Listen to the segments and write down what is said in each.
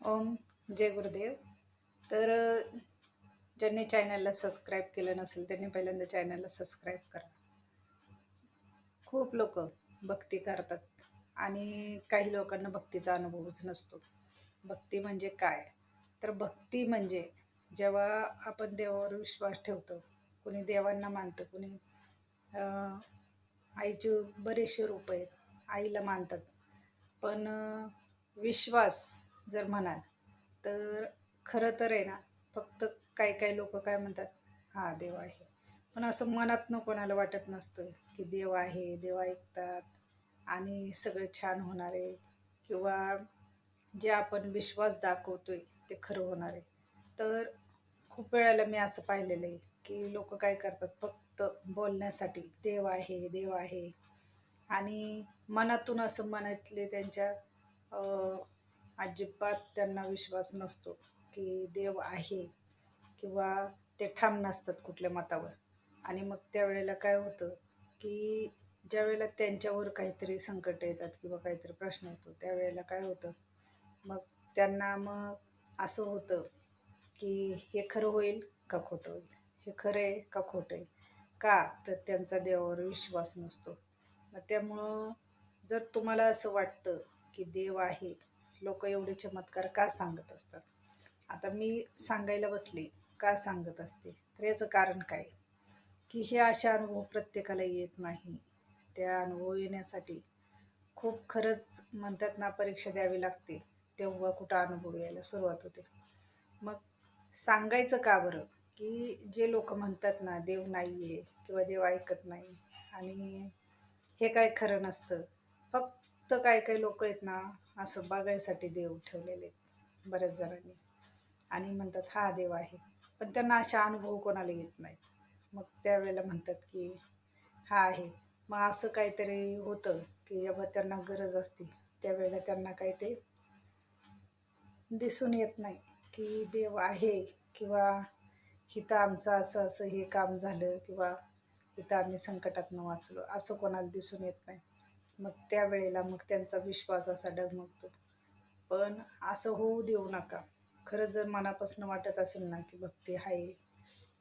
ओम जय गुरुदेव. तर ज्यांनी चॅनलला सबस्क्राईब केलं नसेल त्यांनी पहिल्यांदा चॅनलला सबस्क्राईब करा. खूप लोक भक्ती करतात आणि काही लोकांना भक्तीचा अनुभवच नसतो. भक्ती म्हणजे काय? तर भक्ती म्हणजे जेव्हा आपण देवावर विश्वास ठेवतो, कोणी देवांना मानतं, कोणी आईचे बरेचसे रूप आहेत, आईला मानतात. पण विश्वास जर म्हणाल तर खरं तर आहे ना, फक्त काही काही लोक काय म्हणतात, हा देव आहे. पण असं मनातनं कोणाला वाटत नसतं की देव आहे, देव ऐकतात आणि सगळं छान होणार आहे, किंवा जे आपण विश्वास दाखवतोय ते खरं होणार आहे. तर खूप वेळेला मी असं पाहिलेलं आहे की लोक काय करतात, फक्त बोलण्यासाठी देव आहे देव आहे, आणि मनातून असं मनातले त्यांच्या अजिबात त्यांना विश्वास नसतो की देव आहे, किंवा ते ठाम नसतात कुठल्या मतावर. आणि मग त्यावेळेला काय होतं की ज्यावेळेला त्यांच्यावर काहीतरी संकट येतात किंवा काहीतरी प्रश्न येतो, त्यावेळेला काय होतं, मग त्यांना असं होतं की हे खरं होईल का खोटं होईल, हे खरं आहे का खोटं आहे. का तर त्यांचा देवावर विश्वास नसतो. मग त्यामुळं जर तुम्हाला असं वाटतं की देव आहे, लोक एवढे चमत्कार का सांगत असतात, आता मी सांगायला बसले का सांगत असते, तर याचं कारण काय, की हे अशा अनुभव प्रत्येकाला येत नाही. त्या अनुभव येण्यासाठी खूप खरंच म्हणतात ना, परीक्षा द्यावी लागते, तेव्हा कुठं अनुभव यायला सुरुवात होते. मग सांगायचं का बरं, की जे लोक म्हणतात ना देव नाही आहे किंवा देव ऐकत नाही, आणि हे काय खरं नसतं. फक्त काय काय लोक आहेत ना, असं बघायसाठी देव ठेवलेले आहेत बऱ्याच जणांनी, आणि म्हणतात हा देव आहे, पण त्यांना अशा अनुभव कोणाला येत नाहीत. मग त्यावेळेला म्हणतात की हा आहे. मग असं काहीतरी होतं की जेव्हा त्यांना गरज असते त्यावेळेला त्यांना काही ते दिसून येत नाही की देव आहे, किंवा इथं आमचं असं असं हे काम झालं, किंवा इथं आम्ही संकटातनं वाचलो, असं कोणाला दिसून येत नाही. मग त्यावेळेला मग त्यांचा विश्वास असा डगमगतो. पण असं होऊ देऊ नका. खरं जर मनापासून वाटत असेल ना की भक्ती आहे,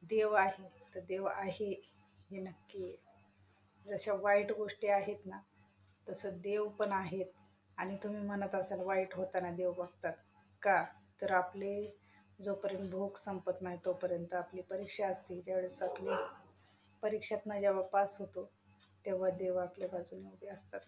देव आहे, तर देव आहे हे नक्की आहे. जशा वाईट गोष्टी आहेत ना, तसं देव पण आहेत. आणि तुम्ही म्हणत असाल वाईट होताना देव बघतात का, तर आपले जोपर्यंत भूक संपत नाही तोपर्यंत आपली परीक्षा असते, ज्यावेळेस आपली परीक्षातनं जेव्हा पास होतो तेव्हा देव आपल्या बाजूने उभे असतात.